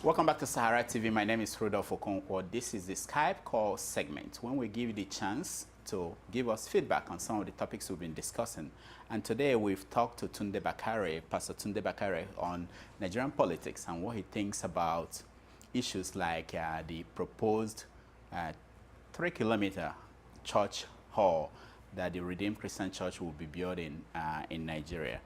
Welcome back to Sahara TV. My name is Rudolf Okonkwo. This is the Skype call segment when we give you the chance to give us feedback on some of the topics we've been discussing. And today we've talked to Tunde Bakare, Pastor Tunde Bakare, on Nigerian politics and what he thinks about issues like the proposed 3-kilometer church hall that the Redeemed Christian Church will be building in Nigeria.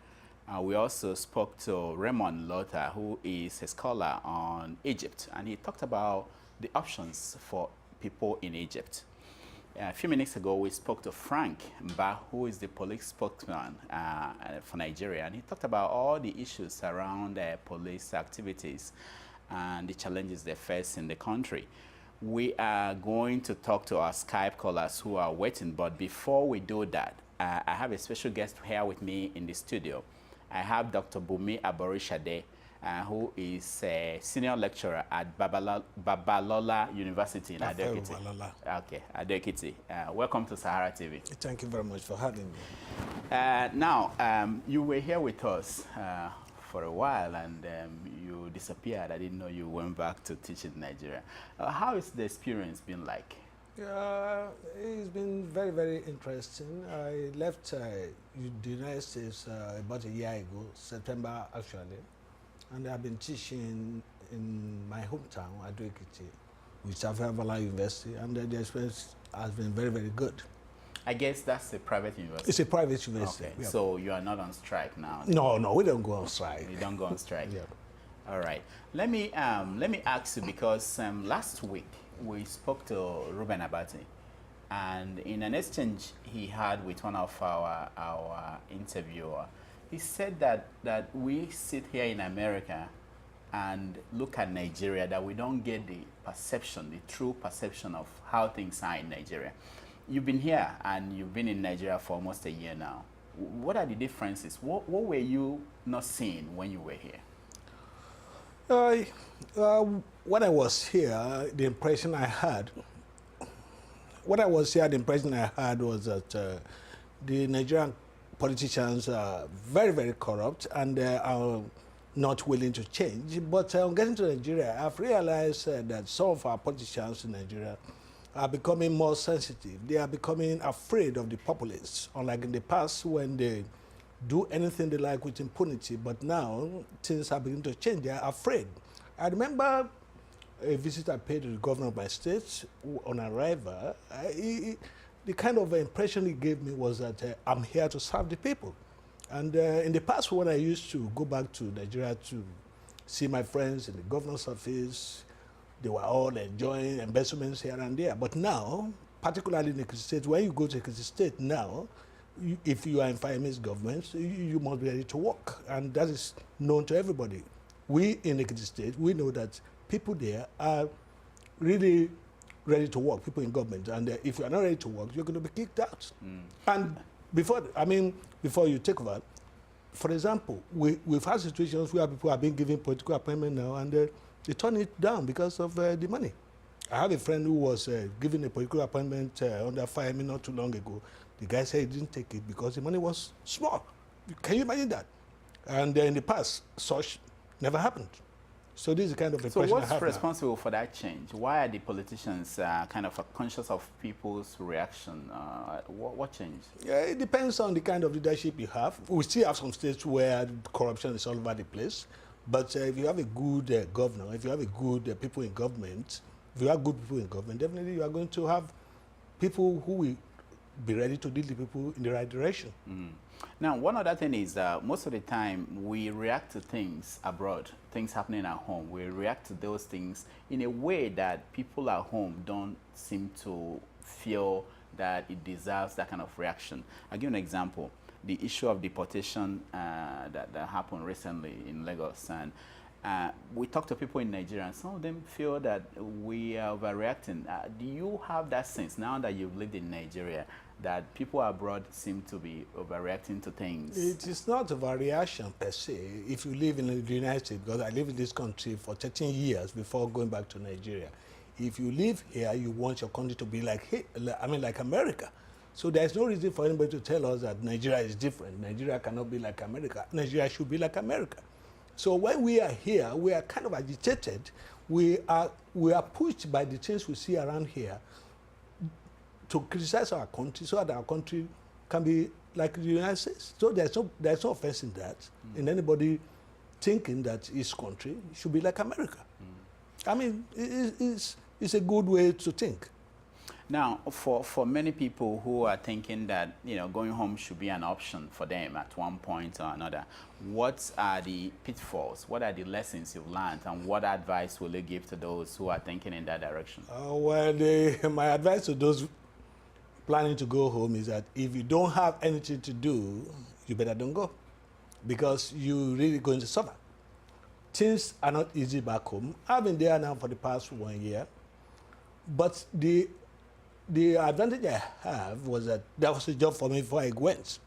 We also spoke to Raymond Lothar, who is a scholar on Egypt, and he talked about the options for people in Egypt. A few minutes ago, we spoke to Frank Mba, who is the police spokesman for Nigeria, and he talked about all the issues around police activities and the challenges they face in the country. We are going to talk to our Skype callers who are waiting, but before we do that, I have a special guest here with me in the studio. I have Dr. Bunmi Aborisade, who is a senior lecturer at Babalola University in Ado-Ekiti. Okay, Ado-Ekiti. Welcome to Sahara TV. Thank you very much for having me. Now, you were here with us for a while, and you disappeared. I didn't know you went back to teach in Nigeria. How has the experience been like? It's been very, very interesting. I left the United States about a year ago, September actually, and I've been teaching in my hometown, Ado-Ekiti, with SaharaTV University, and the experience has been very, very good. I guess that's a private university. It's a private university. Okay. Yeah. So you are not on strike now? No, we don't go on strike. You don't go on strike? Yeah. All right. Let me ask you, because last week we spoke to Ruben Abati, and in an exchange he had with one of our interviewer, he said that we sit here in America and look at Nigeria, that we don't get the perception, the true perception of how things are in Nigeria. You've been here and you've been in Nigeria for almost a year now. What are the differences? What were you not seeing when you were here? When I was here, the impression I had, was that the Nigerian politicians are very, very corrupt and are not willing to change. But getting to Nigeria, I've realized that some of our politicians in Nigeria are becoming more sensitive. They are becoming afraid of the populists, unlike in the past when they do anything they like with impunity. But now things are beginning to change. They are afraid. I remember a visit I paid to the governor of my state on arrival. The kind of impression he gave me was that I'm here to serve the people. And in the past, when I used to go back to Nigeria to see my friends in the governor's office, they were all enjoying embezzlements here and there. But now, particularly in Ekiti State, when you go to Ekiti State now, if you are in Fireman's government, you must be ready to work. And that is known to everybody. We in Ekiti State, we know that people there are really ready to work, people in government. And if you are not ready to work, you're going to be kicked out. And before you take over, for example, we've had situations where people are being given political appointment now, and they turn it down because of the money. I have a friend who was given a political appointment under Fireman not too long ago. The guy said he didn't take it because the money was small. Can you imagine that? And in the past, such never happened. So this is the kind of impression I have. So what's responsible for that change? Why are the politicians kind of conscious of people's reaction? What changed? Yeah, it depends on the kind of leadership you have. We still have some states where corruption is all over the place. But if you have a good governor, if you have a good people in government, if you have good people in government, definitely you are going to have people who will be ready to lead the people in the right direction. Now, one other thing is most of the time we react to things abroad, things happening at home. We react to those things in a way that people at home don't seem to feel that it deserves that kind of reaction. I'll give you an example. The issue of deportation that happened recently in Lagos, and we talk to people in Nigeria, and some of them feel that we are overreacting. Do you have that sense now that you've lived in Nigeria, that people abroad seem to be overreacting to things? It is not a overreaction per se. If you live in the United States, because I lived in this country for 13 years before going back to Nigeria. If you live here, you want your country to be like America. So there's no reason for anybody to tell us that Nigeria is different. Nigeria cannot be like America. Nigeria should be like America. So when we are here, we are kind of agitated. We are pushed by the things we see around here to criticize our country so that our country can be like the United States. So there's no offense in that, in anybody thinking that his country should be like America. I mean, it's a good way to think. Now, for many people who are thinking that, you know, going home should be an option for them at one point or another, what are the pitfalls? What are the lessons you've learned? And what advice will you give to those who are thinking in that direction? Well, my advice to those planning to go home is that if you don't have anything to do, you better don't go, because you're really going to suffer. Things are not easy back home. I've been there now for the past 1 year, but the advantage I have was that there was a job for me before I went.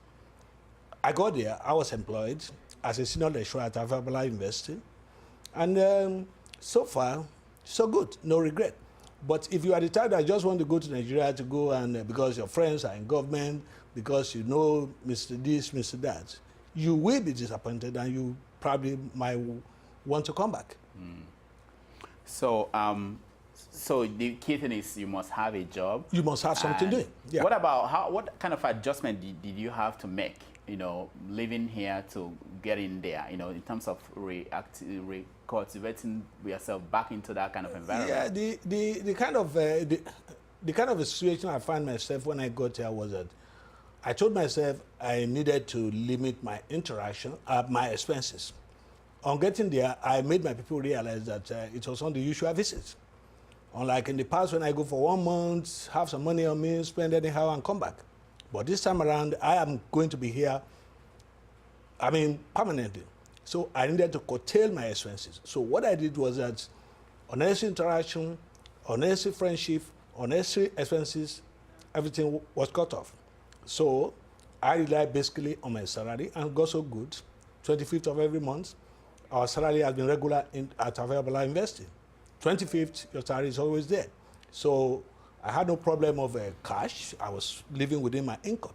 I got there, I was employed as a senior lecturer at Alpha University, and so far, so good, no regret. But if you are the type that just want to go to Nigeria to go and because your friends are in government, because you know Mr. This, Mr. That, you will be disappointed and you probably might want to come back. So, so the key thing is you must have a job. You must have something doing. Yeah. What about what kind of adjustment did you have to make, you know, living here to get in there, you know, in terms of cultivating yourself back into that kind of environment? Yeah, the kind of a situation I found myself when I got here was that I told myself I needed to limit my interaction, my expenses. On getting there, I made my people realize that it was on the usual visits. Unlike in the past when I go for 1 month, have some money on me, spend anyhow and come back. But this time around, I am going to be here, I mean, permanently. So I needed to curtail my expenses. So what I did was that unnecessary interaction, unnecessary friendship, unnecessary expenses, everything was cut off. So I relied basically on my salary and got so good. 25th of every month, our salary has been regular at Available Investing. 25th, your salary is always there. So I had no problem of cash. I was living within my income.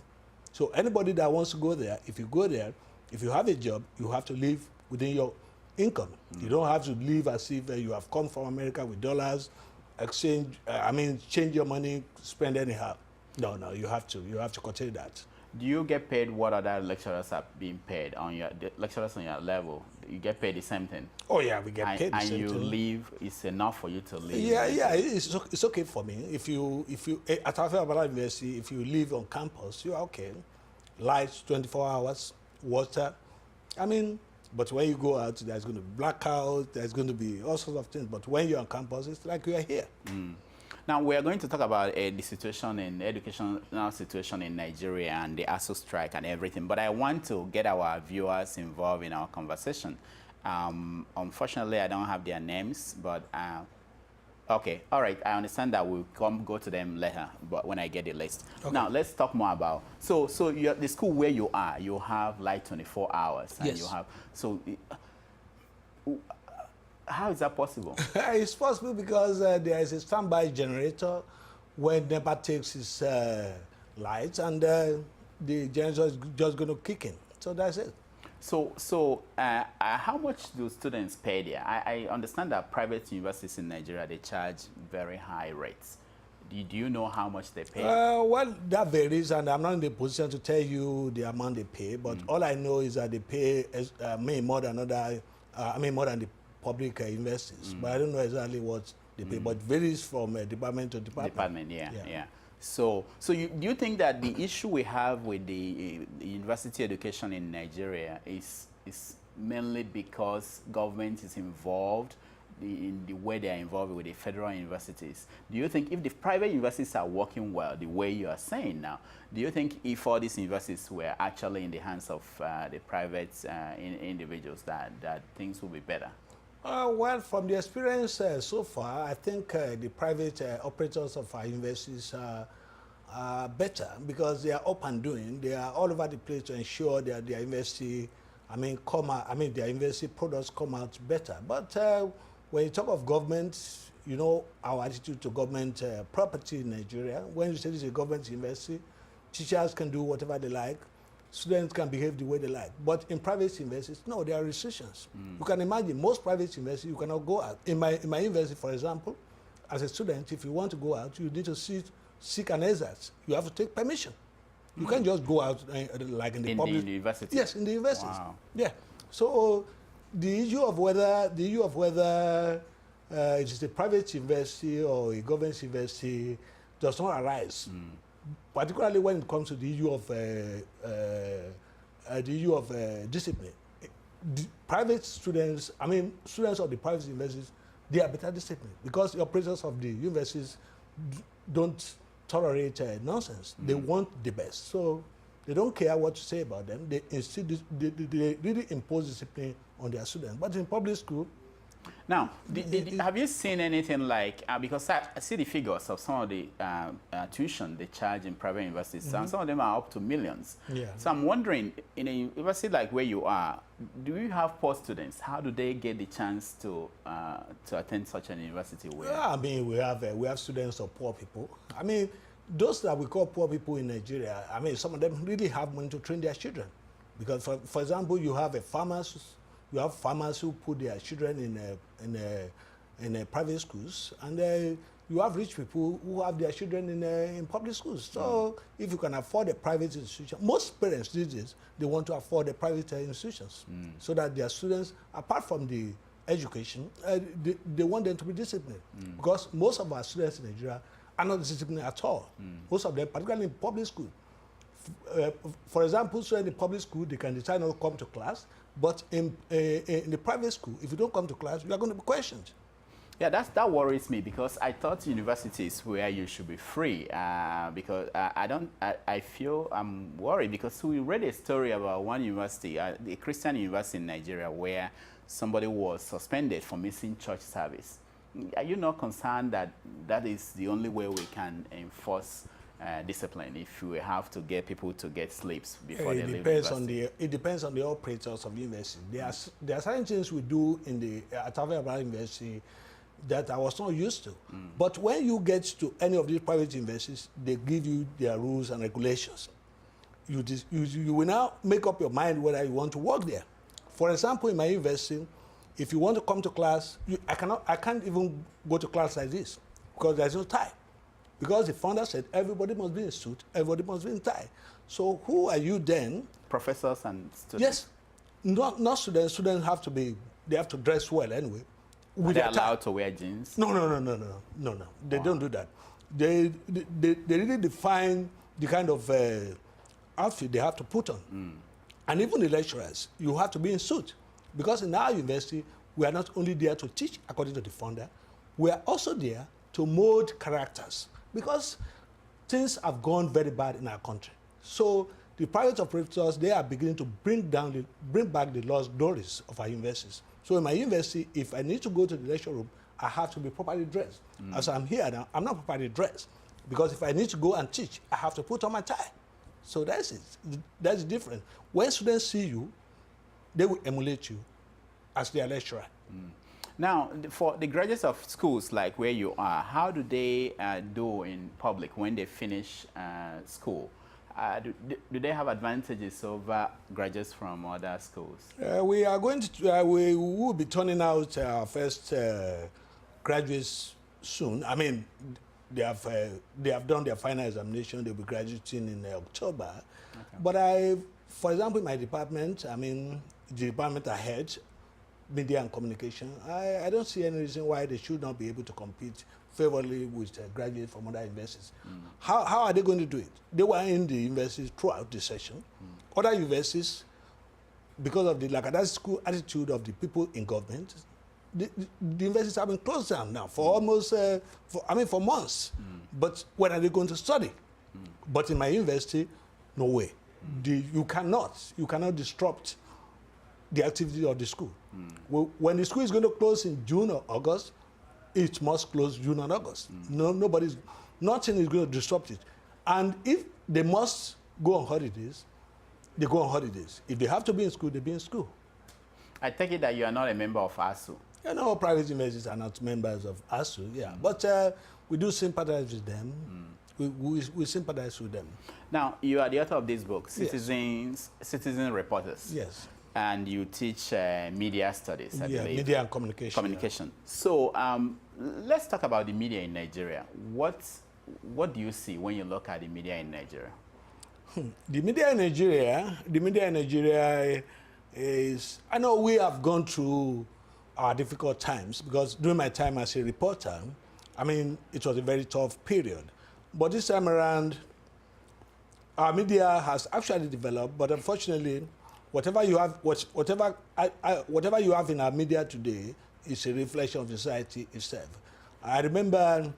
So anybody that wants to go there, if you go there, if you have a job, you have to live within your income. You don't have to live as if you have come from America with dollars, change your money, spend anyhow. No, you have to curtail that. Do you get paid what other lecturers are being paid on the lecturers on your level? You get paid the same thing? Oh yeah, we get paid the same thing. And you leave, it's enough for you to live? Yeah, it's okay for me. If you at Alpha University, if you live on campus, you're okay. Lights, 24 hours, water. I mean, but when you go out, there's going to be blackout, there's going to be all sorts of things. But when you're on campus, it's like you're here. Now, we are going to talk about the situation in educational situation in Nigeria and the ASU strike and everything, but I want to get our viewers involved in our conversation. Unfortunately, I don't have their names, but okay, all right, I understand that we'll go to them later, but when I get the list. Okay. Now, let's talk more about, so you're, the school where you are, you have like 24 hours. And yes. You have, so how is that possible? It's possible because there is a standby generator when NEPA takes its lights, and the generator is just going to kick in. So that's it. So how much do students pay there? I understand that private universities in Nigeria, they charge very high rates. Do you know how much they pay? Well, that varies, and I'm not in the position to tell you the amount they pay, but all I know is that they pay more than more than the public universities, but I don't know exactly what they pay, but it varies from department to department. Yeah. So do you think that the issue we have with the university education in Nigeria is mainly because government is involved in the way they are involved with the federal universities? Do you think if the private universities are working well, the way you are saying now, do you think if all these universities were actually in the hands of the private individuals that things will be better? Well, from the experience so far, I think the private operators of our universities are better because they are up and doing. They are all over the place to ensure that their university, their university products come out better. But when you talk of government, you know our attitude to government property in Nigeria. When you say this is a government university, teachers can do whatever they like. students can behave the way they like. But in private universities, no, there are restrictions. You can imagine most private universities, you cannot go out. In my university, for example, as a student, if you want to go out, you need to seek an exit. You have to take permission. You can't just go out like in the public. In the university? Yes, in the universities. Wow. Yeah. So the issue of whether it is a private university or a government university does not arise, particularly when it comes to the issue of discipline. The private students, students of the private universities, they are better disciplined because the operators of the universities don't tolerate nonsense. They want the best. So they don't care what you say about them. They really impose discipline on their students. But in public school, now, have you seen anything like, because I see the figures of some of the tuition they charge in private universities, and some of them are up to millions. Yeah. So I'm wondering, in a university like where you are, do you have poor students? How do they get the chance to attend such an university? Where? Yeah, we have students of poor people. Those that we call poor people in Nigeria, some of them really have money to train their children. Because, for example, you have farmers who put their children in private schools, and you have rich people who have their children in public schools. So if you can afford a private institution, most parents these days, they want to afford the private institutions so that their students, apart from the education, they want them to be disciplined. Because most of our students in Nigeria are not disciplined at all. Most of them, particularly in public school. For example, students in public school, they can decide not to come to class, but in the private school, if you don't come to class, you are going to be questioned. Yeah, that worries me because I thought universities where you should be free. Because I feel I'm worried because we read a story about one university, a Christian university in Nigeria, where somebody was suspended for missing church service. Are you not concerned that that is the only way we can enforce discipline if we have to get people to get sleeps before they leave university? It depends on the operators of the university. There are certain things we do at SaharaTV Rudolf University that I was not used to. But when you get to any of these private universities, they give you their rules and regulations. You will now make up your mind whether you want to work there. For example, in my university, if you want to come to class, I can't even go to class like this because there's no tie. Because the founder said everybody must be in suit, everybody must be in tie. So who are you then? Professors and students? Yes, not students. Students they have to dress well anyway. Are they allowed to wear jeans? No. They don't do that. They really define the kind of outfit they have to put on. And even the lecturers, you have to be in suit. Because in our university, we are not only there to teach, according to the founder, we are also there to mold characters. Because things have gone very bad in our country. So the private operators, they are beginning to bring back the lost glories of our universities. So in my university, if I need to go to the lecture room, I have to be properly dressed. As I'm here now, I'm not properly dressed. Because if I need to go and teach, I have to put on my tie. So that's it. That's different. When students see you, they will emulate you as their lecturer. Now, for the graduates of schools like where you are, how do they do in public when they finish school? Do they have advantages over graduates from other schools? We are going to, we will be turning out our first graduates soon. They have done their final examination. They'll be graduating in October. Okay. But for example, in my department, the department I head, media and communication, I don't see any reason why they should not be able to compete favorably with graduates from other universities. How are they going to do it? They were in the universities throughout the session. Other universities, because of the lackadaisical attitude of the people in government, the universities have been closed down now for almost, for months. But when are they going to study? But in my university, no way. You cannot disrupt the activity of the school. When the school is going to close in June or August, it must close June and August. Nothing is going to disrupt it. And if they must go on holidays, they go on holidays. If they have to be in school, they be in school. I take it that you are not a member of ASU. Private universities are not members of ASU, yeah. But we do sympathize with them. we sympathize with them. Now, you are the author of this book, Citizen Reporters. Yes. And you teach media studies, I believe. Media and communication. Communication. Yeah. So let's talk about the media in Nigeria. What do you see when you look at the media in Nigeria? The media in Nigeria is, I know we have gone through our difficult times, because during my time as a reporter, I mean, it was a very tough period. But this time around, our media has actually developed, but unfortunately, whatever you have in our media today is a reflection of the society itself. I remember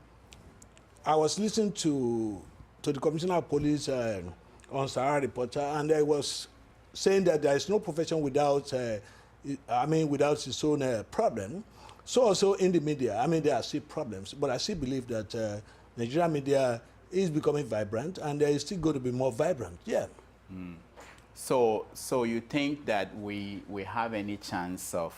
I was listening to the Commissioner of Police on Sahara Reporter, and I was saying that there is no profession without, without its own problem. So also in the media, I mean, there are still problems, but I still believe that Nigerian media is becoming vibrant, and there is still going to be more vibrant. Yeah. Mm. So you think that we have any chance of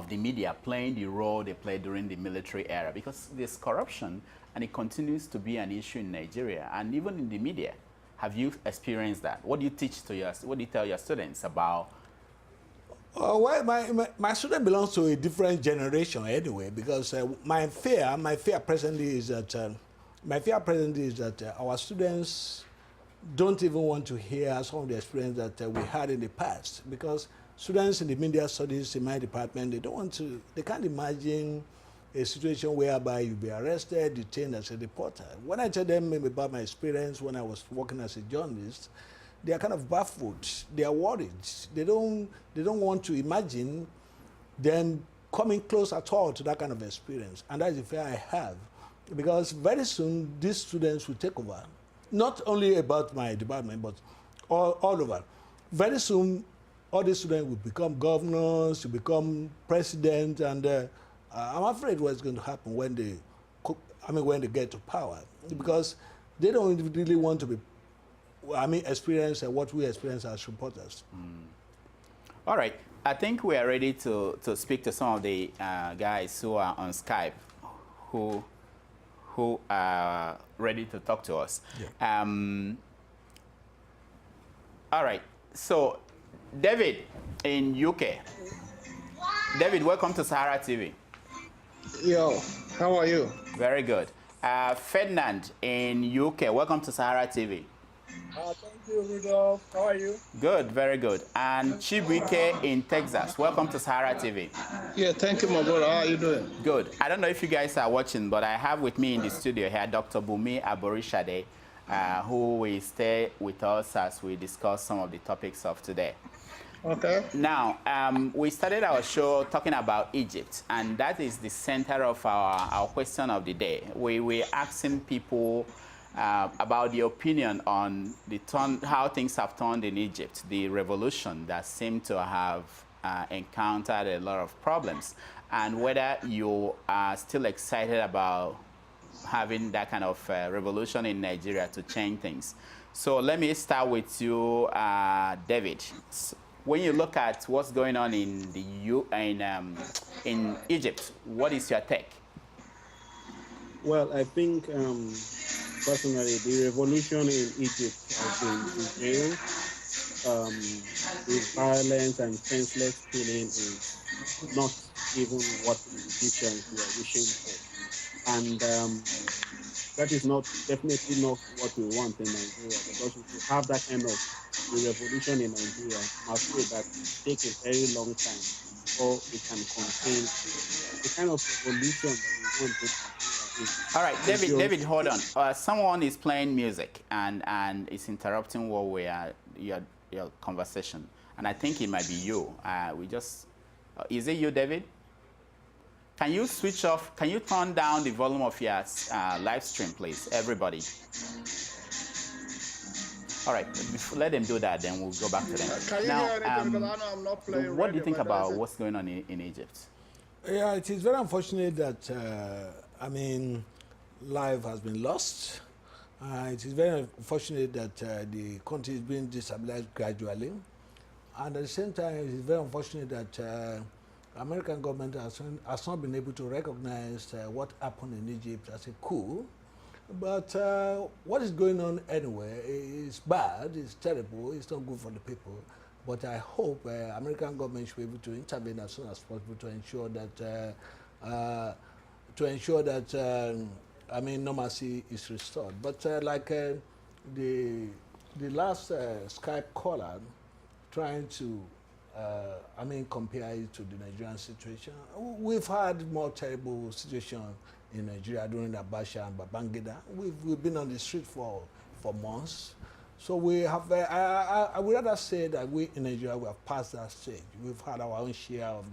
the media playing the role they played during the military era? Because there's corruption, and it continues to be an issue in Nigeria, and even in the media. Have you experienced that? What do you teach to what do you tell your students about? Well, my student belongs to a different generation anyway, because my fear presently is that our students don't even want to hear some of the experience that we had in the past, because students in the media studies in my department, they can't imagine a situation whereby you'll be arrested, detained as a reporter. When I tell them about my experience when I was working as a journalist, they are kind of baffled. They are worried. They don't want to imagine them coming close at all to that kind of experience. And that is the fear I have, because very soon these students will take over. Not only about my department, but all over. Very soon, all these students will become governors, will become president, and I'm afraid what's going to happen when they get to power, because they don't really want to be, experience what we experience as reporters. Mm. All right, I think we are ready to speak to some of the guys who are on Skype, who are ready to talk to us. Yeah. All right, so David in UK. David, welcome to Sahara TV. Yo, how are you? Very good. Ferdinand in UK, welcome to Sahara TV. Thank you, Rudolf. How are you? Good, very good. And Chibuike in Texas, welcome to Sahara TV. Yeah, thank you, my brother. How are you doing? Good. I don't know if you guys are watching, but I have with me in the studio here Dr. Bunmi Aborisade, who will stay with us as we discuss some of the topics of today. Okay. Now, we started our show talking about Egypt, and that is the center of our question of the day. We're asking people about the opinion on how things have turned in Egypt, the revolution that seemed to have encountered a lot of problems, and whether you are still excited about having that kind of revolution in Nigeria to change things. So let me start with you, David. When you look at what's going on in Egypt, what is your take? Well, I think personally, the revolution in Egypt has been derailed. The violence and senseless killing is not even what the Egyptians were wishing for, and that is definitely not what we want in Nigeria. Because if you have that kind of revolution in Nigeria, I'm afraid that it takes a very long time before it can contain the kind of revolution that we want in Nigeria. All right, David, hold on. Someone is playing music and it's interrupting your conversation, and I think it might be you. Is it you, David? Can you switch off? Can you turn down the volume of your live stream, please, everybody? All right, let them do that, then we'll go back to them. Can you hear anything? Because I know I'm not playing what do you think about what's going on in Egypt? Yeah, it is very unfortunate that, life has been lost. It is very unfortunate that the country is being destabilized gradually. And at the same time, it is very unfortunate that American government has not been able to recognize what happened in Egypt as a coup. But what is going on anyway is bad, it's terrible, it's not good for the people. But I hope American government should be able to intervene as soon as possible to ensure that I mean normalcy is restored. But like the last Skype caller trying to I mean compare it to the Nigerian situation, we've had more terrible situation in Nigeria during Abacha and Babangida. We've been on the street for months. So we have, I would rather say that we in Nigeria, we have passed that stage. We've had our own share of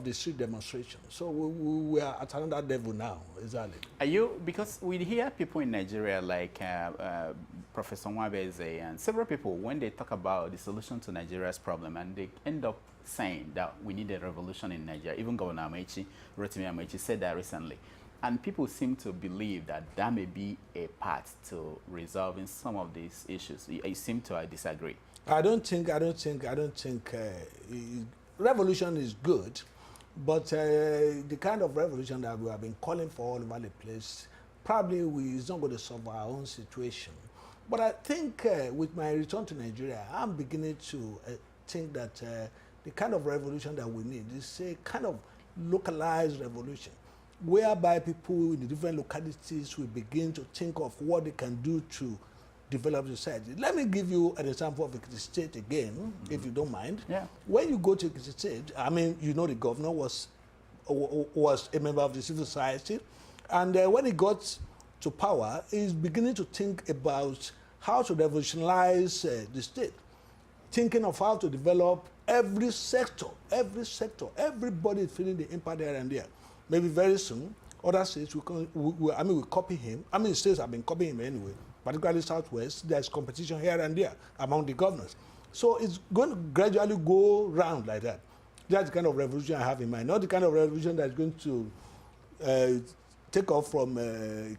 the street demonstration. So we are at another level now, exactly. Are you, because we hear people in Nigeria like Professor Nwabeze and several people, when they talk about the solution to Nigeria's problem, and they end up saying that we need a revolution in Nigeria. Even Governor Rotimi Amaechi said that recently. And people seem to believe that that may be a path to resolving some of these issues. You seem to disagree. I don't think revolution is good, but the kind of revolution that we have been calling for all over the place probably is not going to solve our own situation. But I think with my return to Nigeria, I'm beginning to think that the kind of revolution that we need is a kind of localized revolution, whereby people in the different localities will begin to think of what they can do to develop society. Let me give you an example of Ekiti State again, if you don't mind. Yeah. When you go to Ekiti State, I mean, you know the governor was a member of the civil society, and when he got to power, he's beginning to think about how to revolutionize the state, thinking of how to develop every sector, everybody is feeling the impact there and there. Maybe very soon, other states will copy him. I mean, states have been copying him anyway, particularly Southwest. There's competition here and there among the governors. So it's going to gradually go round like that. That's the kind of revolution I have in mind, not the kind of revolution that's going to take off from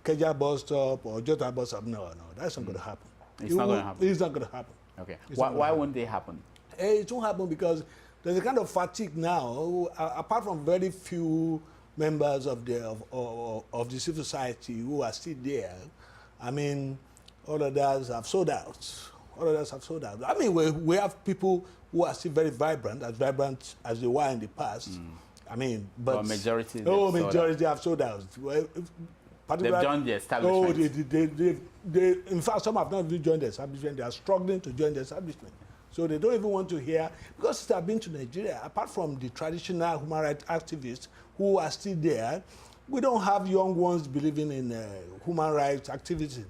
Keja bus stop or Jota bus stop. No, that's not going to happen. It's not going to happen. It's not going to happen. Okay. Why won't they happen? It won't happen because there's a kind of fatigue now, apart from very few members of the civil society who are still there. I mean, all others have sold out. I mean, we have people who are still very vibrant as they were in the past. I mean, but majority have sold out. Well, they've joined the establishment. In fact, some have not even joined the establishment. They are struggling to join the establishment. So they don't even want to hear, because they have been to Nigeria, apart from the traditional human rights activists who are still there, we don't have young ones believing in human rights activism.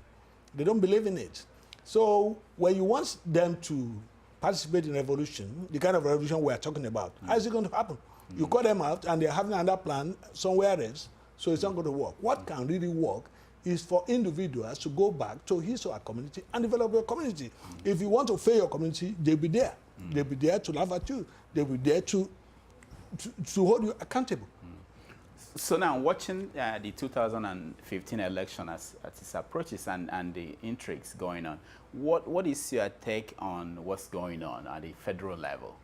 They don't believe in it. So when you want them to participate in revolution, the kind of revolution we are talking about, how is it going to happen? You call them out and they're having another plan somewhere else, so it's not going to work. What can really work is for individuals to go back to his or her community and develop your community. If you want to fail your community, they'll be there. They'll be there to laugh at you. They'll be there to hold you accountable. So now, watching the 2015 election as it approaches and the intrigues going on, what is your take on what's going on at the federal level?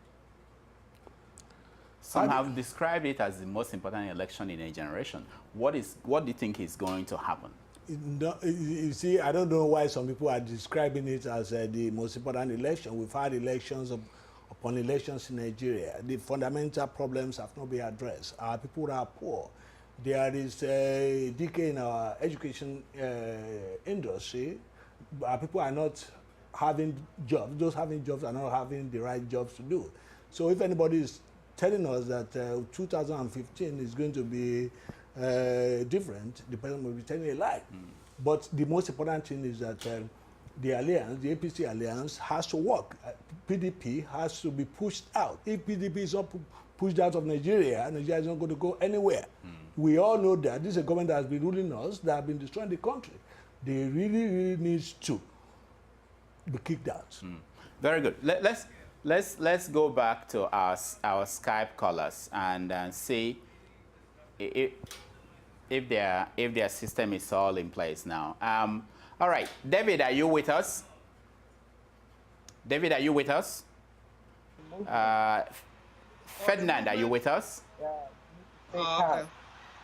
Some have described it as the most important election in a generation. What do you think is going to happen? No, you see, I don't know why some people are describing it as the most important election. We've had elections upon elections in Nigeria. The fundamental problems have not been addressed. Our people are poor. There is a decay in our education industry. Our people are not having jobs. Those having jobs are not having the right jobs to do. So if anybody is telling us that 2015 is going to be different, the person will be telling a lie. But the most important thing is that the alliance, the APC alliance, has to work. PDP has to be pushed out. If PDP is not pushed out of Nigeria, Nigeria is not going to go anywhere. We all know that this is a government that has been ruling us, that has been destroying the country. They really need to be kicked out. Very good. Let's go back to our Skype callers and see if their system is all in place now. All right, David, are you with us? David, are you with us? Ferdinand, are you with us? Okay.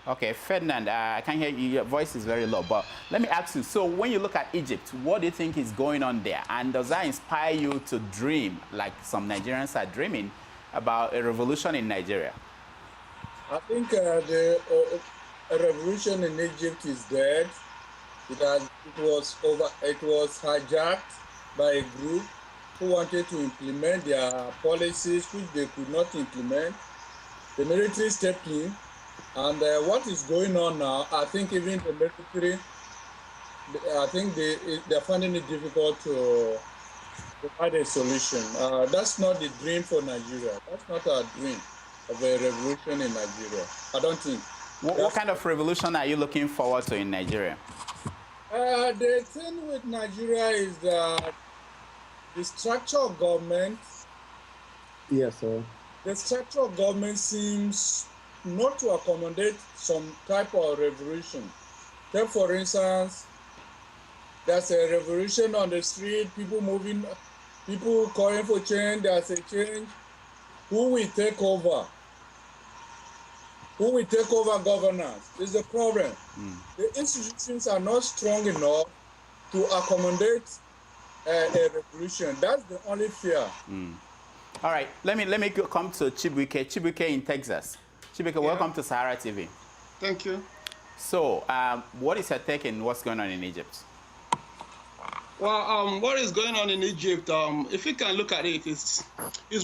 Okay, Ferdinand, I can hear you. Your voice is very low, but let me ask you. So when you look at Egypt, what do you think is going on there? And does that inspire you to dream, like some Nigerians are dreaming, about a revolution in Nigeria? I think the revolution in Egypt is dead. It was hijacked by a group who wanted to implement their policies which they could not implement. The military stepped in, and what is going on now, I think even the military, I think they're finding it difficult to provide a solution. That's not the dream for Nigeria. That's not our dream of a revolution in Nigeria. I don't think. What kind of revolution are you looking forward to in Nigeria? The thing with Nigeria is that the structure of government. Yes, sir. The structure of government seems not to accommodate some type of revolution. Take, for instance, there's a revolution on the street, people moving, people calling for change, there's a change. Who will take over? Who will take over governance is the problem. The institutions are not strong enough to accommodate a revolution. That's the only fear. All right, let me come to Chibuike. Chibuike in Texas. Chibuike, welcome to Sahara TV. Thank you. So, what is your take on what's going on in Egypt? Well, what is going on in Egypt? If you can look at it, it's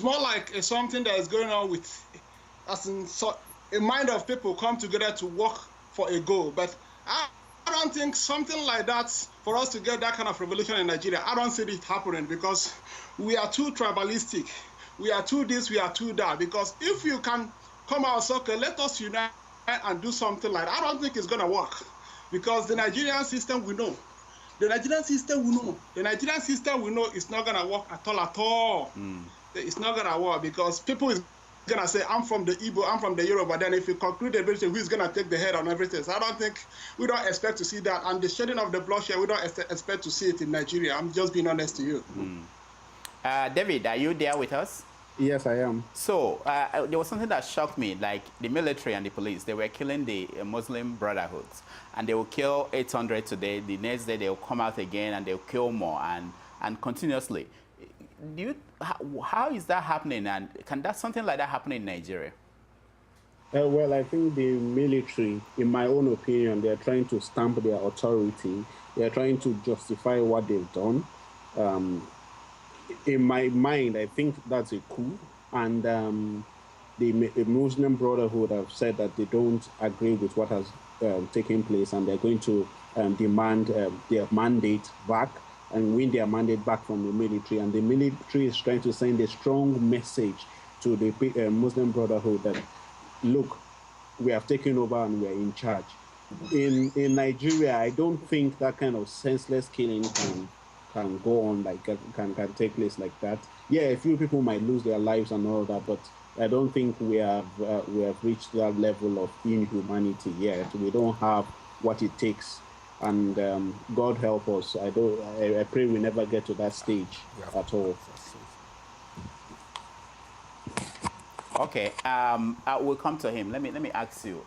more like something that is going on with, as in a mind of people come together to work for a goal. But I don't think something like that, for us to get that kind of revolution in Nigeria, I don't see it happening because we are too tribalistic. We are too this, we are too that. Because if you can come out and say, okay, let us unite and do something like that, I don't think it's going to work. Because the Nigerian system we know. The Nigerian system we know. The Nigerian system we know is not going to work at all. It's not going to work because people is going to say, I'm from the Igbo, I'm from the Yoruba. Then if you conclude everything, who's going to take the head on everything? So I don't think, we don't expect to see that. And the shedding of the bloodshed, we don't expect to see it in Nigeria. I'm just being honest to you. David, are you there with us? Yes, I am. So, there was something that shocked me, like the military and the police, they were killing the Muslim brotherhoods. And they will kill 800 today, the next day they'll come out again and they'll kill more and continuously. How is that happening, and can that something like that happen in Nigeria? Well, I think the military, in my own opinion, they're trying to stamp their authority. They're trying to justify what they've done. In my mind, I think that's a coup. And the Muslim Brotherhood have said that they don't agree with what has taken place, and they're going to demand their mandate back and win their mandate back from the military. And the military is trying to send a strong message to the Muslim Brotherhood that, look, we have taken over and we are in charge. In Nigeria, I don't think that kind of senseless killing can go on, like can take place like that. Yeah, a few people might lose their lives and all that, but I don't think we have reached that level of inhumanity yet. We don't have what it takes, and God help us. I pray we never get to that stage at all. Okay, I will come to him. Let me ask you.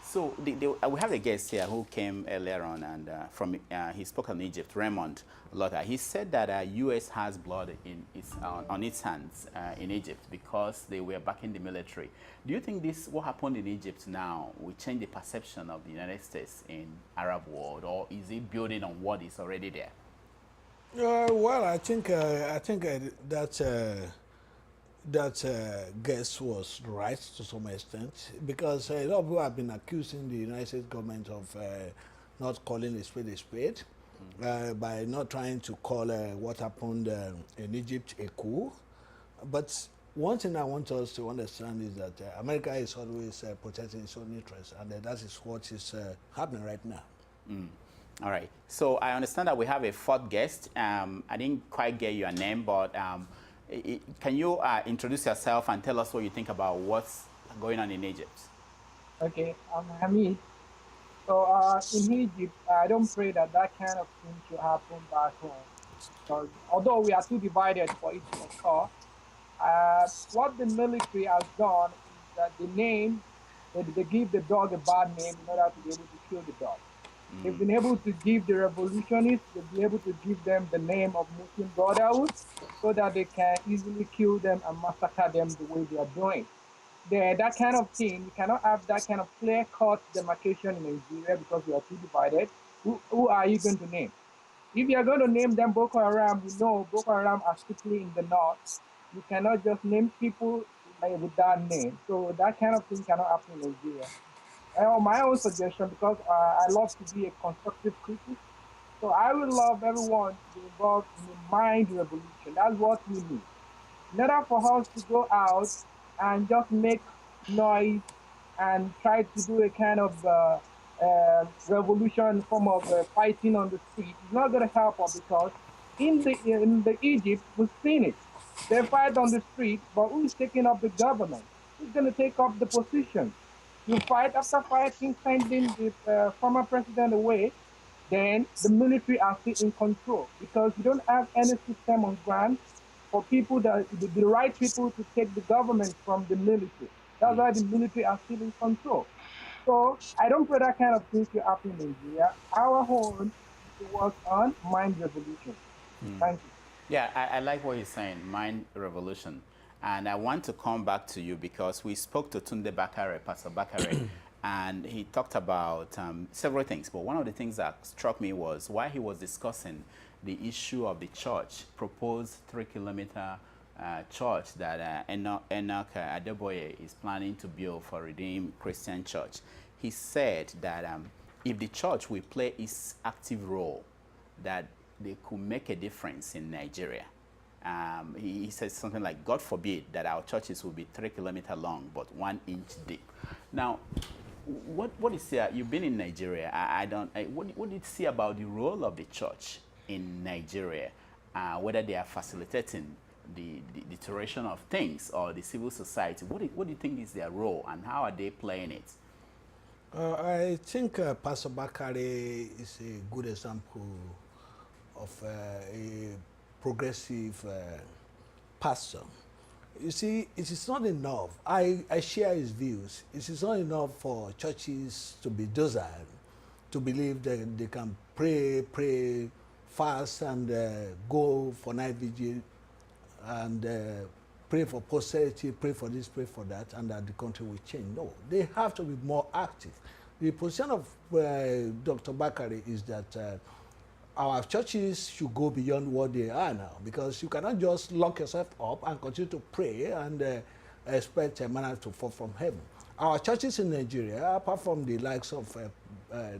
So we have a guest here who came earlier on, and he spoke on Egypt, Raymond Lotta. He said that U.S. has blood on its hands in Egypt because they were backing the military. Do you think what happened in Egypt now will change the perception of the United States in Arab world, or is it building on what is already there? Well, I think that guess was right to some extent, because a lot of people have been accusing the United States government of not calling a spade by not trying to call what happened in Egypt a coup. But one thing I want us to understand is that America is always protecting its own interests, and that is what is happening right now. All right. So I understand that we have a fourth guest. I didn't quite get your name, but can you introduce yourself and tell us what you think about what's going on in Egypt? Okay, I'm Hamid. So in Egypt, I don't pray that kind of thing should happen back home. So although we are too divided for it to occur, what the military has done is that they name They give the dog a bad name in order to be able to kill the dog. They've been able to give the revolutionists, they've been able to give them the name of Muslim Brotherhood so that they can easily kill them and massacre them the way they are doing. That kind of thing, you cannot have that kind of clear-cut demarcation in Nigeria because we are too divided. Who are you going to name? If you are going to name them Boko Haram, we know Boko Haram are strictly in the north. You cannot just name people with that name. So that kind of thing cannot happen in Nigeria. My own suggestion, because I love to be a constructive critic, so I would love everyone to be involved in a mind revolution. That's what we need. In order for us to go out and just make noise and try to do a kind of revolution form of fighting on the street, it's not going to help us, because in the Egypt, we've seen it. They fight on the street, but who's taking up the government? Who's going to take up the position? You fight, after fighting, sending the former president away, then the military are still in control, because you don't have any system on ground for people the right people to take the government from the military. That's why the military are still in control. So I don't pray that kind of thing to happen in Nigeria. Our own is to work on mind revolution. Thank you. Yeah, I like what you're saying, mind revolution. And I want to come back to you because we spoke to Tunde Bakare, Pastor Bakare, and he talked about several things. But one of the things that struck me was while he was discussing the issue of the church, proposed 3-kilometer church that Enoch Adeboye is planning to build for Redeemed Christian Church. He said that if the church will play its active role, that they could make a difference in Nigeria. He says something like, God forbid that our churches will be 3 kilometers long, but 1 inch deep. Now, what is there? You've been in Nigeria. What do you see about the role of the church in Nigeria? Whether they are facilitating the deterioration of things or the civil society. What do you think is their role and how are they playing it? I think Pastor Bakare is a good example of a progressive pastor. You see, it is not enough. I share his views. It is not enough for churches to be docile, to believe that they can pray, fast, and go for night vigil, and pray for posterity, pray for this, pray for that, and that the country will change. No, they have to be more active. The position of Dr. Bakare is that our churches should go beyond what they are now, because you cannot just lock yourself up and continue to pray and expect a manna to fall from heaven. Our churches in Nigeria, apart from the likes of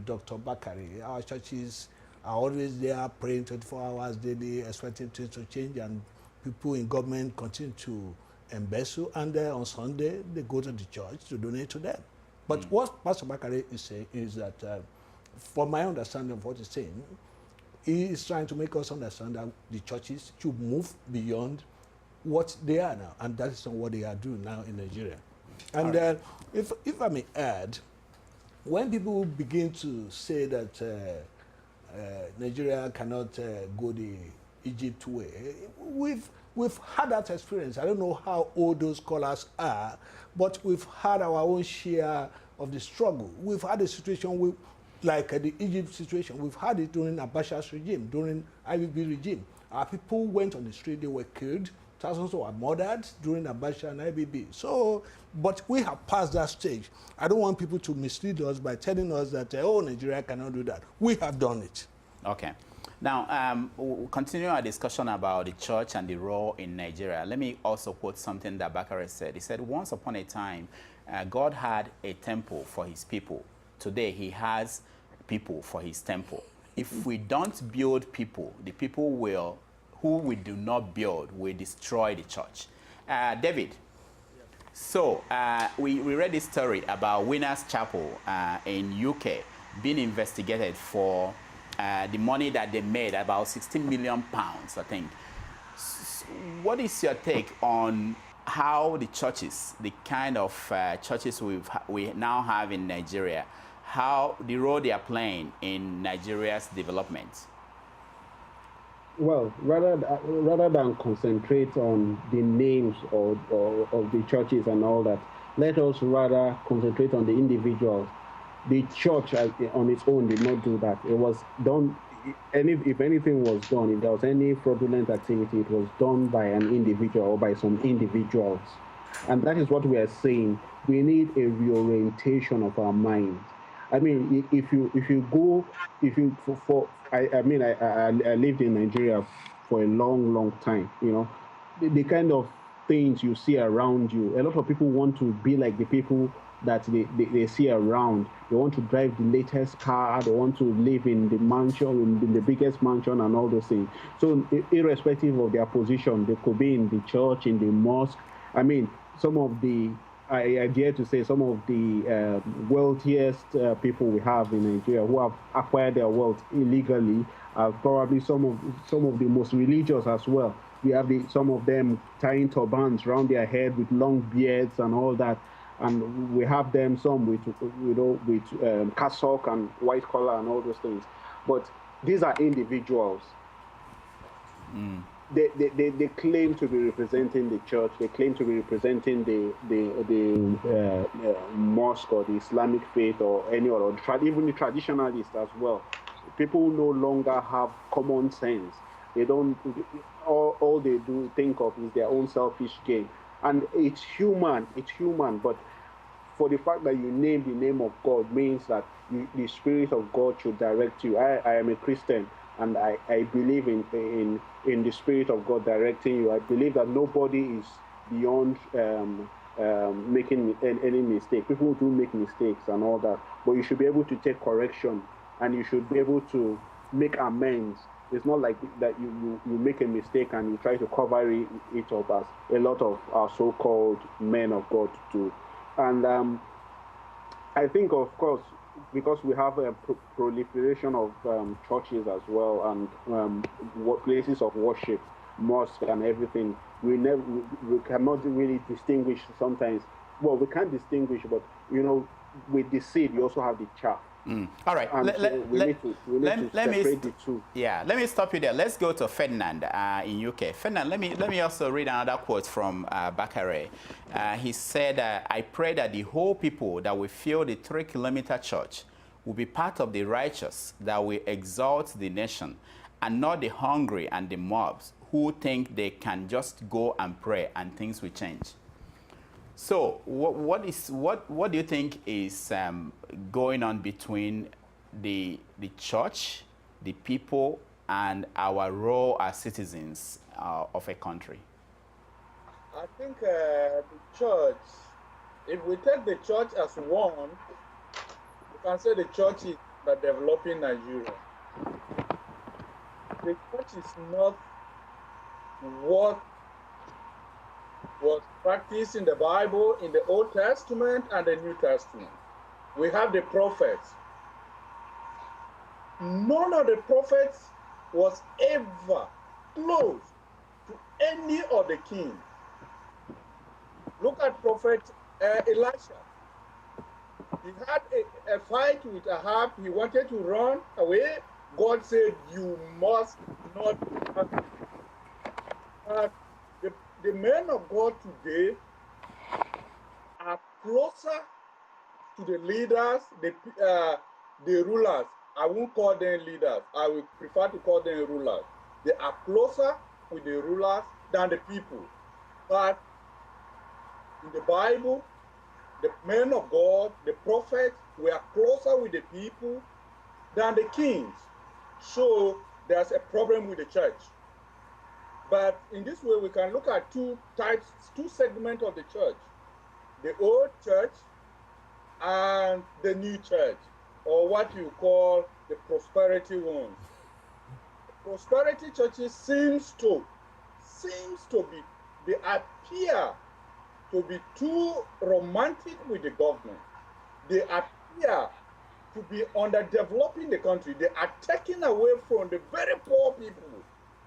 Dr. Bakare, our churches are always there praying 24 hours daily, expecting things to change, and people in government continue to embezzle, and on Sunday they go to the church to donate to them. But what Pastor Bakare is saying is that, from my understanding of what he's saying, he is trying to make us understand that the churches should move beyond what they are now, and that is not what they are doing now in Nigeria. And right. If I may add, when people begin to say that Nigeria cannot go the Egypt way, we've had that experience. I don't know how old those scholars are, but we've had our own share of the struggle. We've had a situation like the Egypt situation. We've had it during Abacha's regime, during IBB regime. Our people went on the street, they were killed, thousands were murdered during Abacha and IBB. So, but we have passed that stage. I don't want people to mislead us by telling us that, oh, Nigeria cannot do that. We have done it. Okay. Now, we'll continue our discussion about the church and the role in Nigeria. Let me also quote something that Bakare said. He said, once upon a time, God had a temple for his people. Today, he has people for his temple. If we don't build people, the people who we do not build will destroy the church. David, so we read this story about Winners Chapel in UK being investigated for the money that they made, about 16 million pounds, I think. What is your take on how the churches, the kind of churches we now have in Nigeria, how the role they are playing in Nigeria's development? Well, rather than concentrate on the names of the churches and all that, Let us rather concentrate on the individuals. The church on its own did not do that. It was done, if anything was done, if there was any fraudulent activity, it was done by an individual or by some individuals. And that is what we are saying. We need a reorientation of our minds. I mean, if you go, if you I mean, I lived in Nigeria for a long time. You know, the kind of things you see around you. A lot of people want to be like the people that they see around. They want to drive the latest car. They want to live in the mansion, in the biggest mansion, and all those things. So, irrespective of their position, they could be in the church, in the mosque. I mean, some of the I dare to say some of the wealthiest people we have in Nigeria who have acquired their wealth illegally are probably some of the most religious as well. We have some of them tying turbans around their head with long beards and all that, and we have them some with cassock and white collar and all those things. But these are individuals. They claim to be representing the church. They claim to be representing the mosque or the Islamic faith or any other, even the traditionalists as well. People no longer have common sense. They don't. All they do think of is their own selfish gain, and it's human. It's human, but for the fact that you name the name of God means that the Spirit of God should direct you. I am a Christian, and I believe in the Spirit of God directing you. I believe that nobody is beyond making any mistake. People do make mistakes and all that, but you should be able to take correction, and you should be able to make amends. It's not like that you make a mistake and you try to cover it up, as a lot of our so-called men of God do. And I think, of course, because we have a proliferation of churches as well, and places of worship, mosques and everything, we cannot really distinguish sometimes. Well, we can't distinguish, but with the seed, you also have the chaff. All right. We need to separate the two. Yeah, let me stop you there. Let's go to Ferdinand in UK. Ferdinand, let me also read another quote from Bakare. He said, I pray that the whole people that will fill the 3-kilometer church will be part of the righteous that will exalt the nation, and not the hungry and the mobs who think they can just go and pray and things will change. So what do you think is going on between the church, the people, and our role as citizens of a country? I think the church, if we take the church as one, we can say the church is the developing Nigeria. The church is not what was practiced in the Bible, in the Old Testament and the New Testament. We have the prophets. None of the prophets was ever close to any of the kings. Look at Prophet Elisha. He had a fight with Ahab. He wanted to run away. God said, you must not have the men of God today are closer to the leaders, the rulers. I won't call them leaders. I would prefer to call them rulers. They are closer with the rulers than the people. But in the Bible, the men of God, the prophets, were closer with the people than the kings. So there's a problem with the church. But in this way, we can look at two segments of the church: the old church and the new church, or what you call the prosperity ones. The prosperity churches seems to be, they appear to be too romantic with the government. They appear to be underdeveloping the country. They are taking away from the very poor people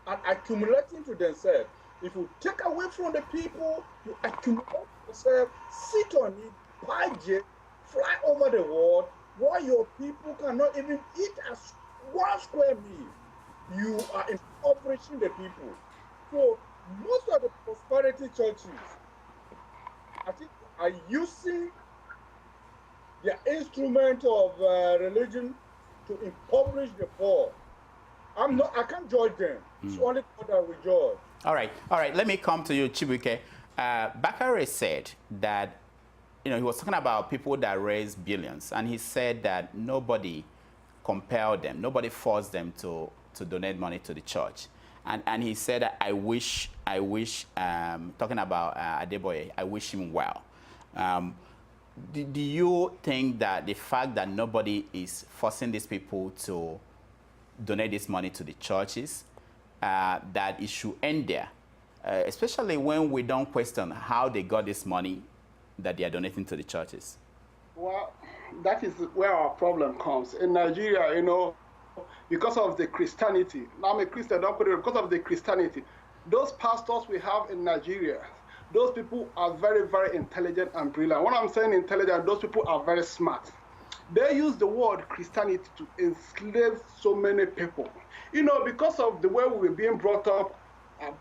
and accumulating to themselves. If you take away from the people, you accumulate to yourself, sit on it, budget, fly over the world, while your people cannot even eat one square meal. You are impoverishing the people. So most of the prosperity churches, I think are using their instrument of religion to impoverish the poor. I can't judge them. It's only God that we judge. All right. Let me come to you, Chibuike. Bakare said that, he was talking about people that raise billions, and he said that nobody compelled them, nobody forced them to donate money to the church. And he said that I wish, talking about Adeboye, I wish him well. Do you think that the fact that nobody is forcing these people to donate this money to the churches, that it should end there, especially when we don't question how they got this money that they are donating to the churches? Well, that is where our problem comes. In Nigeria, because of the Christianity, now I'm a Christian, don't put it, because of the Christianity, those pastors we have in Nigeria, those people are very, very intelligent and brilliant. When I'm saying intelligent, those people are very smart. They use the word Christianity to enslave so many people. Because of the way we were being brought up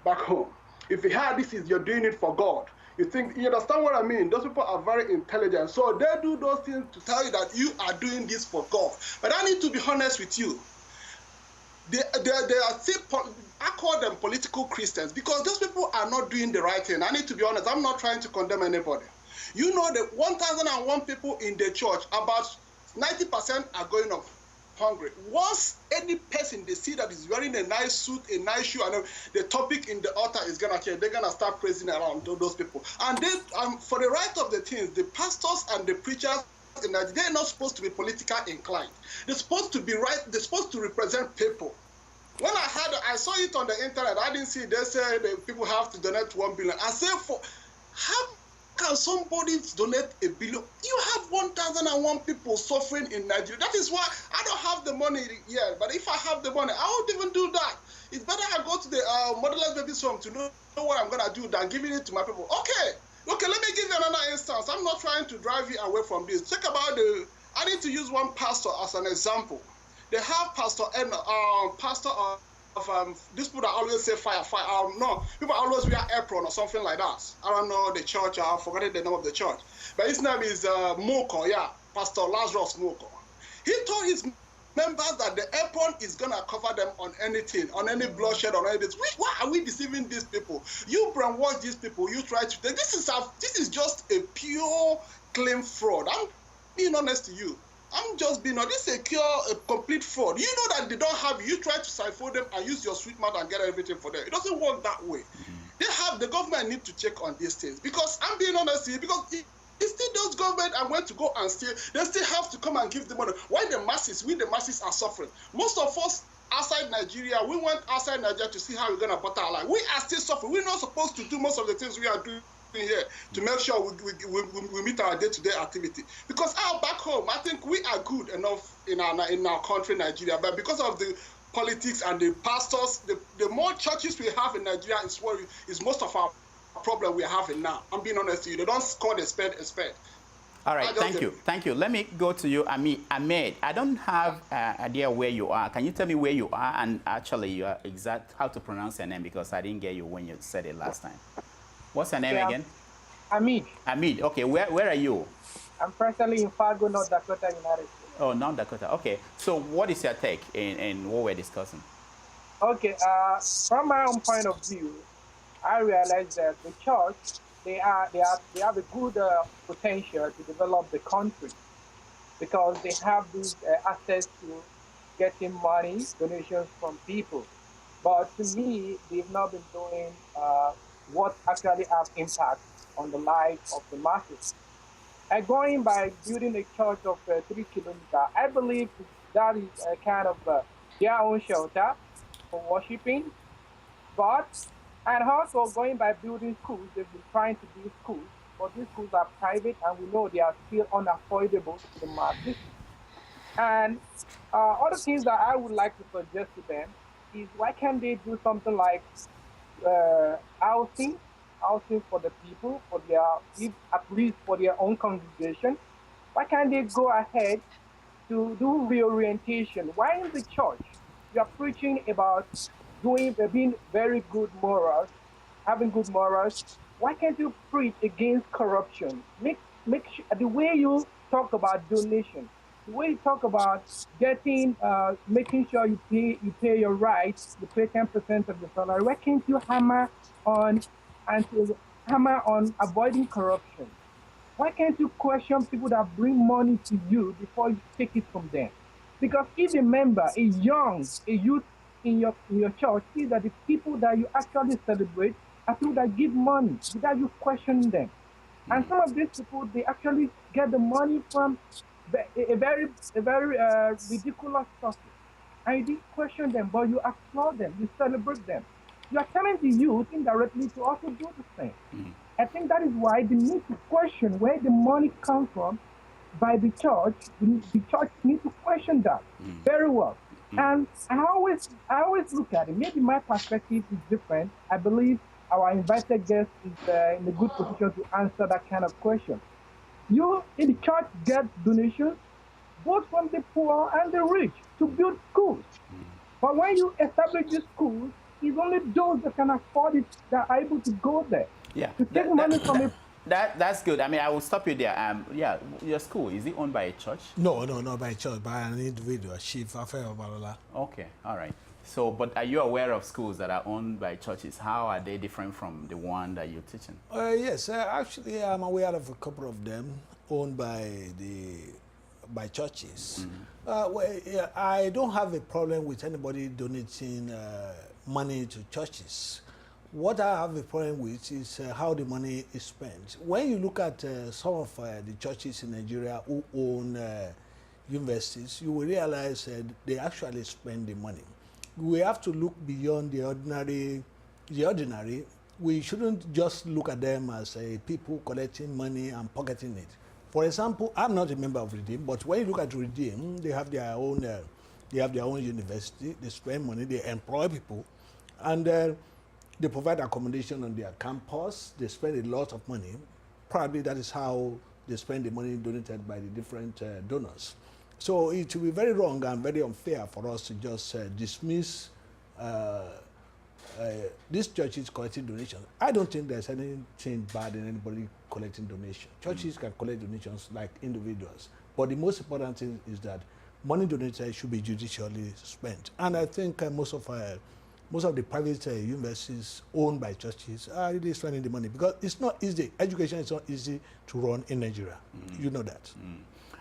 back home. If you had this, you're doing it for God. You understand what I mean? Those people are very intelligent. So they do those things to tell you that you are doing this for God. But I need to be honest with you. They are still, I call them political Christians, because those people are not doing the right thing. I need to be honest. I'm not trying to condemn anybody. The 1,001 people in the church, about 90% are going off hungry. Once any person they see that is wearing a nice suit, a nice shoe, and the topic in the altar is gonna change, they're gonna start praising around those people. And they, for the right of the things, the pastors and the preachers, they're not supposed to be politically inclined. They're supposed to be right. They're supposed to represent people. When I saw it on the internet, I didn't see. They say that people have to donate 1 billion. I said, how can somebody donate 1 billion? You have 1,001 people suffering in Nigeria. That is why I don't have the money yet. But if I have the money, I won't even do that. It's better I go to the motherless babies home to know what I'm gonna do than giving it to my people. Okay, let me give you another instance. I'm not trying to drive you away from this. Talk about I need to use one pastor as an example. They have pastor of these people that always say fire. No, people always wear apron or something like that. I don't know the church. I've forgotten the name of the church. But his name is Moko, Pastor Lazarus Moko. He told his members that the apron is going to cover them on anything, on any bloodshed, on anything. Why are we deceiving these people? You brainwash these people. You try to... This is just a pure, clean fraud. I'm being honest to you. I'm just being honest. This is a complete fraud. You know that they don't have you. You try to siphon them and use your sweet mouth and get everything for them. It doesn't work that way. The government need to check on these things, because I'm being honest with you, because it's still those government are going to go and steal. They still have to come and give the money. Why the masses are suffering? Most of us outside Nigeria, we went outside Nigeria to see how we're going to better our life. We are still suffering. We're not supposed to do most of the things we are doing here to make sure we meet our day-to-day activity. Because back home, I think we are good enough in our country, Nigeria. But because of the politics and the pastors, the more churches we have in Nigeria is most of our problem we are having now. I'm being honest with you. They don't call a spade a spade. All right, thank you. Let me go to you, Ahmed. I don't have an idea where you are. Can you tell me where you are and actually your exact how to pronounce your name, because I didn't get you when you said it last time. What's your name again? Ahmed. Ahmed. Okay, where are you? I'm presently in Fargo, North Dakota, United States. Oh, North Dakota. Okay. So what is your take in what we're discussing? Okay. From my own point of view, I realize that the church, they have a good potential to develop the country, because they have this access to getting money, donations from people. But to me, they've not been doing what actually have impact on the life of the masses. And going by building a church of 3 kilometers, I believe that is a kind of their own shelter for worshiping. And also going by building schools, they've been trying to build schools, but these schools are private, and we know they are still unaffordable to the masses. And other things that I would like to suggest to them is, why can't they do something like housing for the people, at least for their own congregation? Why can't they go ahead to do reorientation? Why in the church you are preaching about being very good morals, having good morals, why can't you preach against corruption? Make sure, the way you talk about donation, the way you talk about getting, making sure you pay your rights, you pay 10% of your salary. Why can't you hammer on avoiding corruption? Why can't you question people that bring money to you before you take it from them? Because if a member, a youth in your church sees that the people that you actually celebrate are people that give money without you questioning them. And some of these people, they actually get the money from a very ridiculous sources. And you didn't question them, but you applaud them, you celebrate them. You are telling the youth indirectly to also do the same. I think that is why the need to question where the money comes from by the church. The church needs to question that very well. And I always look at it. Maybe my perspective is different. I believe our invited guest is in a good position to answer that kind of question. You in the church get donations both from the poor and the rich to build schools. But when you establish these schools, it's only those that can afford it that are able to go there. Yeah, to take money from it. That's good. I mean, I will stop you there. Yeah, your school, is it owned by a church? No, not by a church, by an individual, Chief Affair Balola. Okay, all right. So, but are you aware of schools that are owned by churches? How are they different from the one that you're teaching? Yes, actually, I'm aware of a couple of them owned by churches. Well, yeah, I don't have a problem with anybody donating money to churches. What I have a problem with is how the money is spent. When you look at some of the churches in Nigeria who own universities, you will realize they actually spend the money. We have to look beyond the ordinary. We shouldn't just look at them as people collecting money and pocketing it. For example, I'm not a member of Redeem, but when you look at Redeem, they have their own university. They spend money. They employ people, and they provide accommodation on their campus. They spend a lot of money. Probably that is how they spend the money donated by the different donors. So it will be very wrong and very unfair for us to just dismiss these churches collecting donations. I don't think there's anything bad in anybody collecting donations. Churches can collect donations like individuals. But the most important thing is that money donated should be judicially spent. And I think most of the private universities owned by churches are really spending the money because it's not easy. Education is not easy to run in Nigeria. You know that.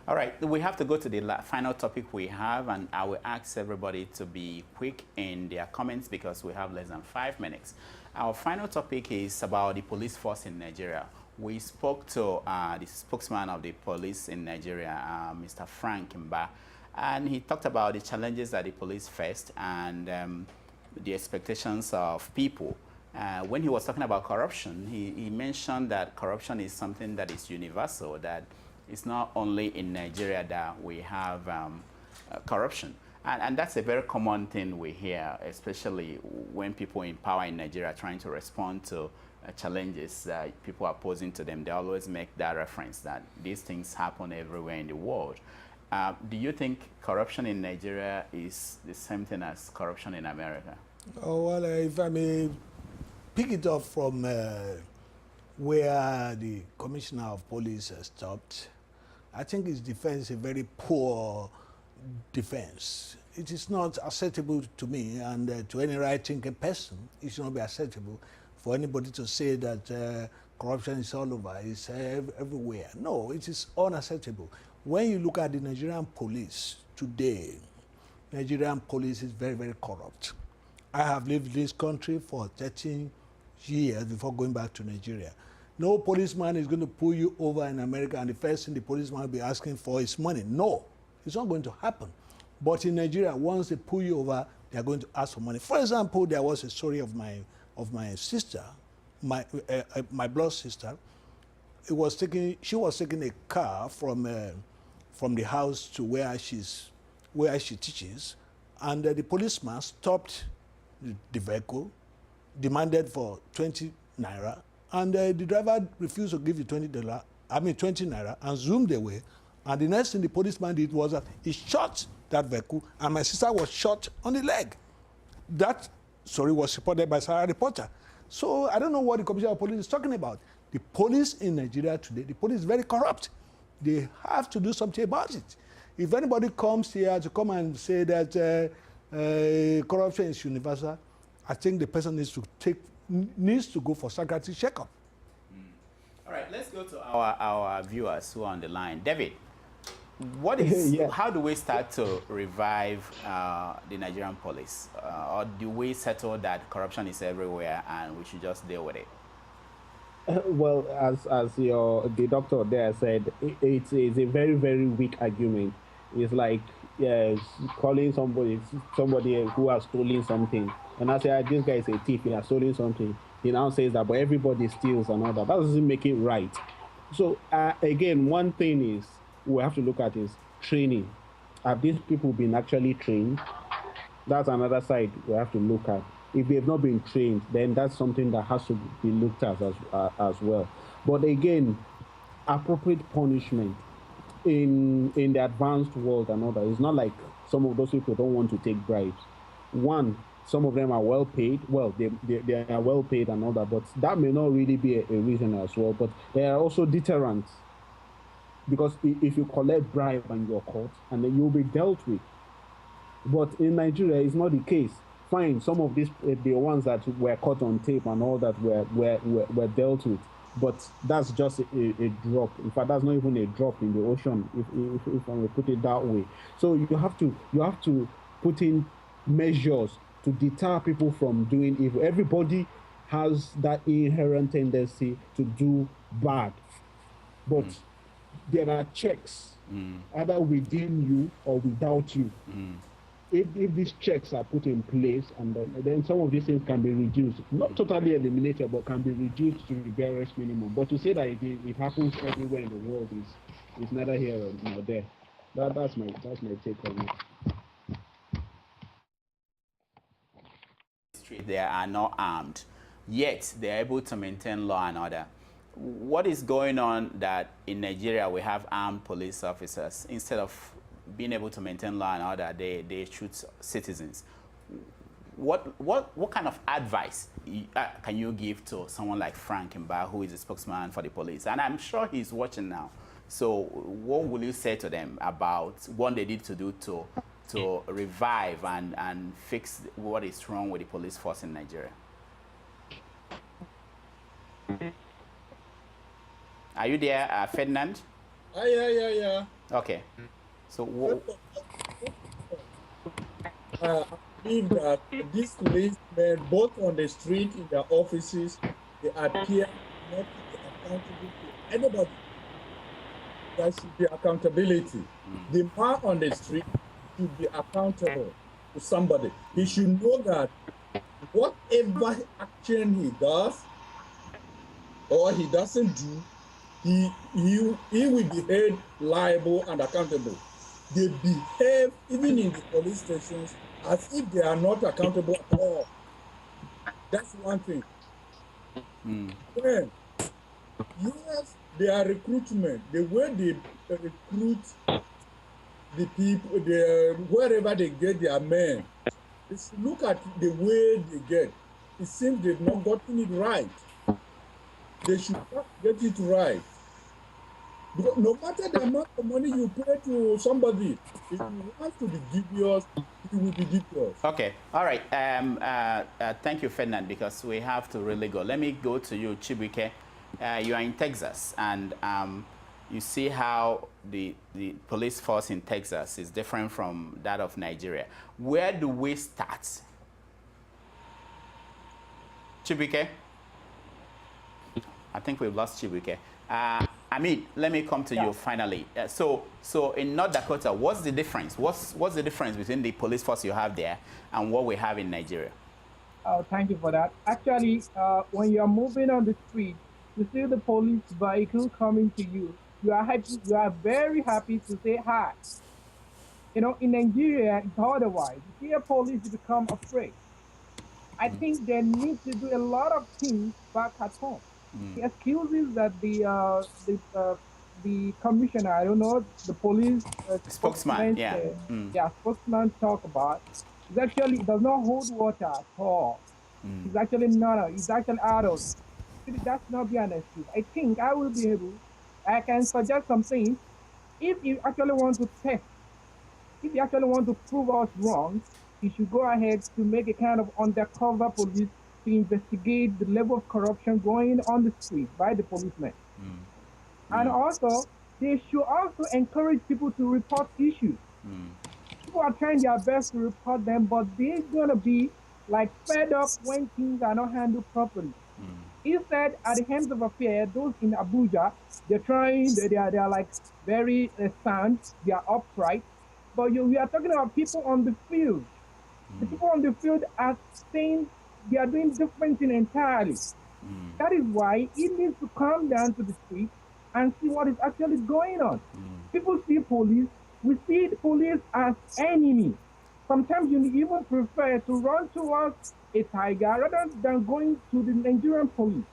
All right, we have to go to the final topic we have, and I will ask everybody to be quick in their comments because we have less than 5 minutes. Our final topic is about the police force in Nigeria. We spoke to the spokesman of the police in Nigeria, Mr. Frank Mba, and he talked about the challenges that the police faced and the expectations of people. When he was talking about corruption, he mentioned that corruption is something that is universal, that it's not only in Nigeria that we have corruption. And that's a very common thing we hear, especially when people in power in Nigeria are trying to respond to challenges that people are posing to them. They always make that reference that these things happen everywhere in the world. Do you think corruption in Nigeria is the same thing as corruption in America? Oh, well, if I may pick it up from where the commissioner of police stopped, I think his defense is a very poor defense. It is not acceptable to me and to any right-thinking person. It should not be acceptable for anybody to say that corruption is all over, it's everywhere. No, it is unacceptable. When you look at the Nigerian police today, Nigerian police is very, very corrupt. I have lived in this country for 13 years before going back to Nigeria. No policeman is going to pull you over in America and the first thing the policeman will be asking for is money. No, it's not going to happen. But in Nigeria, once they pull you over, they are going to ask for money. For example, there was a story of my sister, my blood sister. She was taking a car from the house to where she teaches, and the policeman stopped the vehicle, demanded for 20 naira, and the driver refused to give you 20 naira, and zoomed away. And the next thing the policeman did was that he shot that vehicle, and my sister was shot on the leg. That story was reported by Sahara reporter. So I don't know what the Commissioner of Police is talking about. The police in Nigeria today, the police is very corrupt. They have to do something about it. If anybody comes here to come and say that corruption is universal, I think the person needs to go for psychiatric checkup. All right, let's go to our viewers who are on the line. David, what is how do we start to revive the Nigerian police, or do we settle that corruption is everywhere and we should just deal with it? Well, as the doctor there said, it's a very, very weak argument. It's like calling somebody who has stolen something, and I say, this guy is a thief, he has stolen something. He now says that, but everybody steals and all that. That doesn't make it right. So again, one thing is we have to look at is training. Have these people been actually trained? That's another side we have to look at. If they have not been trained, then that's something that has to be looked at as well. But again, appropriate punishment in the advanced world and all that. It's not like some of those people don't want to take bribes. One, some of them are well paid. Well, they are well paid and all that, but that may not really be a reason as well. But there are also deterrents, because if you collect bribe and you're caught, and then you'll be dealt with. But in Nigeria, it's not the case. Fine, some of these, the ones that were caught on tape and all that were dealt with, but that's just a drop. In fact, that's not even a drop in the ocean, if I may put it that way. So you have to put in measures to deter people from doing evil. Everybody has that inherent tendency to do bad, but there are checks, either within you or without you. If these checks are put in place, and then some of these things can be reduced, not totally eliminated, but can be reduced to the barest minimum. But to say that it happens everywhere in the world is neither here nor there. That's my take on it. They are not armed, yet they are able to maintain law and order. What is going on that in Nigeria we have armed police officers? Instead of being able to maintain law and order, they shoot citizens. What kind of advice can you give to someone like Frank Mba, who is a spokesman for the police? And I'm sure he's watching now. So what will you say to them about what they need to do to revive and fix what is wrong with the police force in Nigeria? Are you there, Ferdinand? Yeah. Okay. So I believe that these policemen, both on the street, in their offices, they appear not to be accountable to anybody. There should be accountability. The man on the street should be accountable to somebody. He should know that whatever action he does or he doesn't do, he will be held liable and accountable. They behave, even in the police stations, as if they are not accountable at all. That's one thing. Then, yes, their recruitment, the way they recruit the people, wherever they get their men, look at the way they get. It seems they've not gotten it right. They should get it right. Because no matter the amount of money you pay to somebody, if you want to be dubious, it will be dubious. Okay, all right. Thank you, Ferdinand, because we have to really go. Let me go to you, Chibuike. You are in Texas, and you see how the police force in Texas is different from that of Nigeria. Where do we start? Chibuike? I think we've lost Chibuike. I mean, let me come to you finally. So in North Dakota, what's the difference? What's the difference between the police force you have there and what we have in Nigeria? Thank you for that. Actually, when you are moving on the street, you see the police vehicle coming to you. You are happy. You are very happy to say hi. You know, in Nigeria, it's otherwise. You see a police, you become afraid. I think they need to do a lot of things back at home. The excuses that the commissioner, I don't know, the police spokesman, spokesman talk about, it actually does not hold water at all. It's actually not. It's actually adult. That's not be an excuse. I think I will be able. I can suggest some things. If you actually want to test, if you actually want to prove us wrong, you should go ahead to make a kind of undercover police to investigate the level of corruption going on the street by the policemen. And also, they should also encourage people to report issues. People are trying their best to report them, but they're gonna be like fed up when things are not handled properly. Instead, at the hands of affairs, those in Abuja, they're like very sound, they are upright. But we are talking about people on the field. The people on the field are saying they are doing different things entirely. That is why it needs to come down to the street and see what is actually going on. People see police, we see the police as enemy. Sometimes you even prefer to run towards a tiger rather than going to the Nigerian police.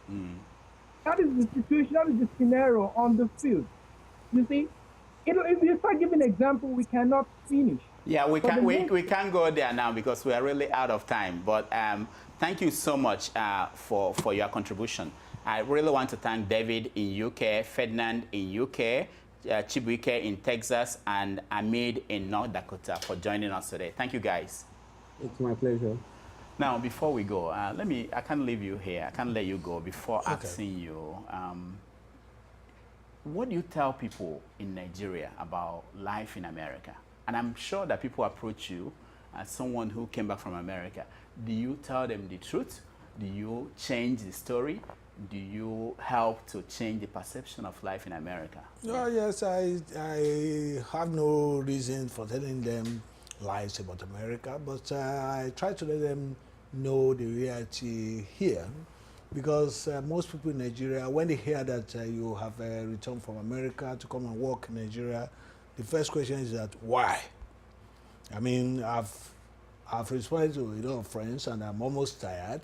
That is the situation, that is the scenario on the field. You see, if you start giving an example, we cannot finish. Yeah, we can't go there now because we are really out of time. But thank you so much for your contribution. I really want to thank David in UK, Ferdinand in UK, Chibuike in Texas, and Amid in North Dakota for joining us today. Thank you, guys. It's my pleasure. Now, before we go, I can't leave you here. I can't let you go before asking you, what do you tell people in Nigeria about life in America? And I'm sure that people approach you as someone who came back from America. Do you tell them the truth? Do you change the story? Do you help to change the perception of life in America? Oh, yes, I have no reason for telling them lies about America, but I try to let them know the reality here, because most people in Nigeria, when they hear that you have returned from America to come and work in Nigeria, the first question is that, why? I mean, I've responded to a lot of friends and I'm almost tired.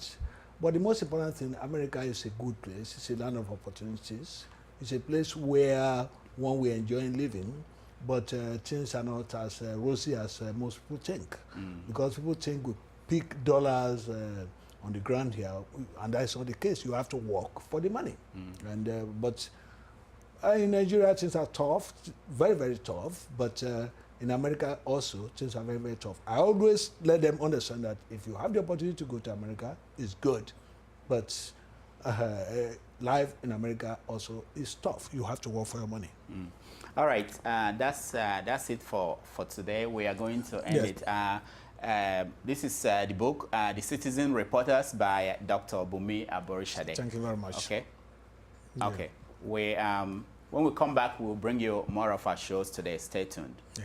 But the most important thing, America is a good place. It's a land of opportunities. It's a place where one will enjoy living, but things are not as rosy as most people think. Because people think we pick dollars on the ground here, and that's not the case. You have to work for the money. But in Nigeria, things are tough, very, very tough. But in America also, things are very, very tough. I always let them understand that if you have the opportunity to go to America, it's good. But life in America also is tough. You have to work for your money. All right, that's it for today. We are going to end it. This is the book, The Citizen Reporters by Dr. Bunmi Aborisade. Thank you very much. Okay. Yeah. Okay. When we come back, we'll bring you more of our shows today. Stay tuned. Yeah.